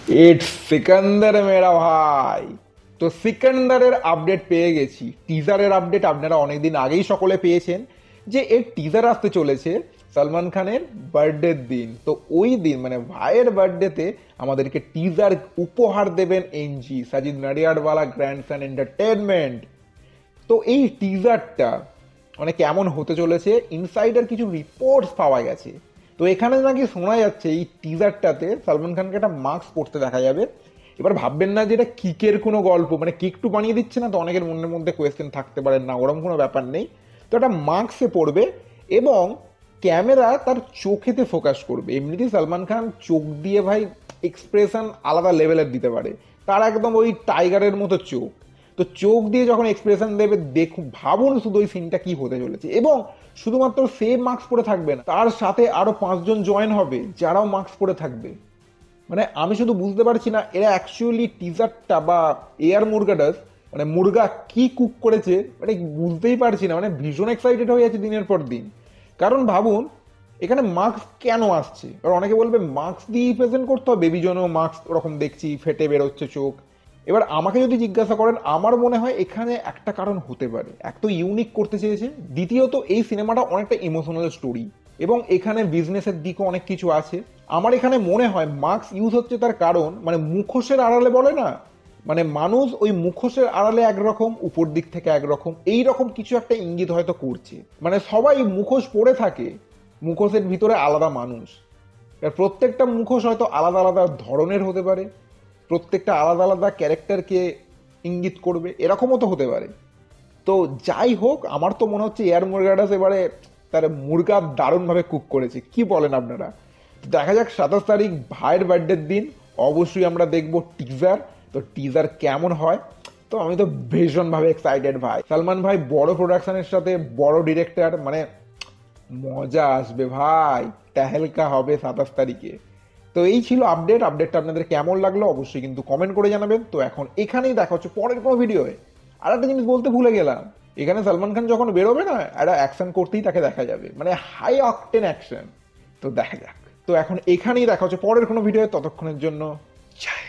It's Sikandar মেরা ভাই। তো সিকান্দারের update পেয়ে গেছি, টিজারের আপডেট আপনারা অনেকদিন আগেই সকলে পেয়েছেন যে এর টিজার আসতে চলেছে সলমান খানের বার্থডের দিন। তো ওই দিন মানে ভাইয়ের বার্থডেতে আমাদেরকে টিজার উপহার দেবেন এনজি সাজিদ নাডিয়াডওয়ালা গ্র্যান্ডসন এন্টারটেনমেন্ট। তো এই টিজারটা মানে কেমন হতে চলেছে, ইনসাইডার কিছু রিপোর্টস পাওয়া গেছে। তো এখানে নাকি শোনা যাচ্ছে এই টিজারটাতে সালমান খানকে একটা মাস্ক পরতে দেখা যাবে। এবার ভাববেন না যে এটা কিকের কোনো গল্প, মানে কিক টু বানিয়ে দিচ্ছে না, তো অনেকের মনের মধ্যে কোয়েশ্চেন থাকতে পারে, না ওরকম কোনো ব্যাপার নেই। তো একটা মাস্কে পড়বে এবং ক্যামেরা তার চোখেতে ফোকাস করবে। এমনিতেই সালমান খান চোখ দিয়ে ভাই এক্সপ্রেশন আলাদা লেভেলের দিতে পারে, তার একদম ওই টাইগারের মতো চোখ। তো চোখ দিয়ে যখন এক্সপ্রেশন দেবে, দেখুন ভাবুন শুধু ওই সিনটা কি হতে চলেছে। এবং শুধুমাত্র সেম মাস্ক পরে থাকবে না, তার সাথে আরো 5জন জয়েন হবে যারাও মাস্ক পরে থাকবে। মানে আমি শুধু বুঝতে পারছি না এরা অ্যাকচুয়ালি টিজারটা বা এয়ার মুরগাটাস মানে মুরগা কি কুক করেছে, মানে বুঝতেই পারছি না। মানে ভীষণ এক্সাইটেড হয়ে যাচ্ছে দিনের পর দিন। কারণ ভাবুন এখানে মাস্ক কেন আসছে, এবার অনেকে বলবে মাস্ক দিয়েই প্রেজেন্ট করতে হবে, বেবি জন্য মাস্ক ওরকম দেখছি ফেটে বেরোচ্ছে চোখ। এবার আমাকে যদি জিজ্ঞাসা করেন, আমার মনে হয় এখানে একটা কারণ হতে পারে, এক তো ইউনিক করতে চেয়েছে, দ্বিতীয়ত এই সিনেমাটা অনেকটা ইমোশনাল স্টোরি এবং এখানে বিজনেসের দিকও অনেক কিছু আছে। আমার এখানে মনে হয় মাস্ক ইউজ হচ্ছে তার কারণ মানে মুখোশের আড়ালে বলে না, মানে মানুষ ওই মুখোশের আড়ালে একরকম, উপর দিক থেকে একরকম, এই রকম কিছু একটা ইঙ্গিত হয়তো করছে। মানে সবাই মুখোশ পরে থাকে, মুখোশের ভিতরে আলাদা মানুষ। এবার প্রত্যেকটা মুখোশ হয়তো আলাদা আলাদা ধরনের হতে পারে, প্রত্যেকটা আলাদা আলাদা ক্যারেক্টারকে ইঙ্গিত করবে, এরকমও তো হতে পারে। তো যাই হোক, আমার তো মনে হচ্ছে এয়ার মুরগাটাস এবারে তার মুরগা দারুণভাবে কুক করেছে, কি বলেন আপনারা? দেখা যাক 27 তারিখ ভাইয়ের বার্থডের দিন অবশ্যই আমরা দেখবো টিজার। তো টিজার কেমন হয়, তো আমি তো ভীষণভাবে এক্সাইটেড ভাই। সালমান ভাই বড় প্রোডাকশনের সাথে বড় ডিরেক্টর, মানে মজা আসবে ভাই, টাহেলকা হবে 27 তারিখে। তো এই ছিল আপডেটটা আপনাদের কেমন লাগলো অবশ্যই কিন্তু কমেন্ট করে জানাবেন। তো এখন এখানেই দেখা হচ্ছে পরের কোনো ভিডিওয়ে। আর একটা জিনিস বলতে ভুলে গেলাম, এখানে সালমান খান যখন বেরোবে না, একটা অ্যাকশন করতেই তাকে দেখা যাবে, মানে হাই অকটেন অ্যাকশন। তো দেখা যাক। তো এখন এখানেই দেখা হচ্ছে পরের কোনো ভিডিও, ততক্ষণের জন্য জয়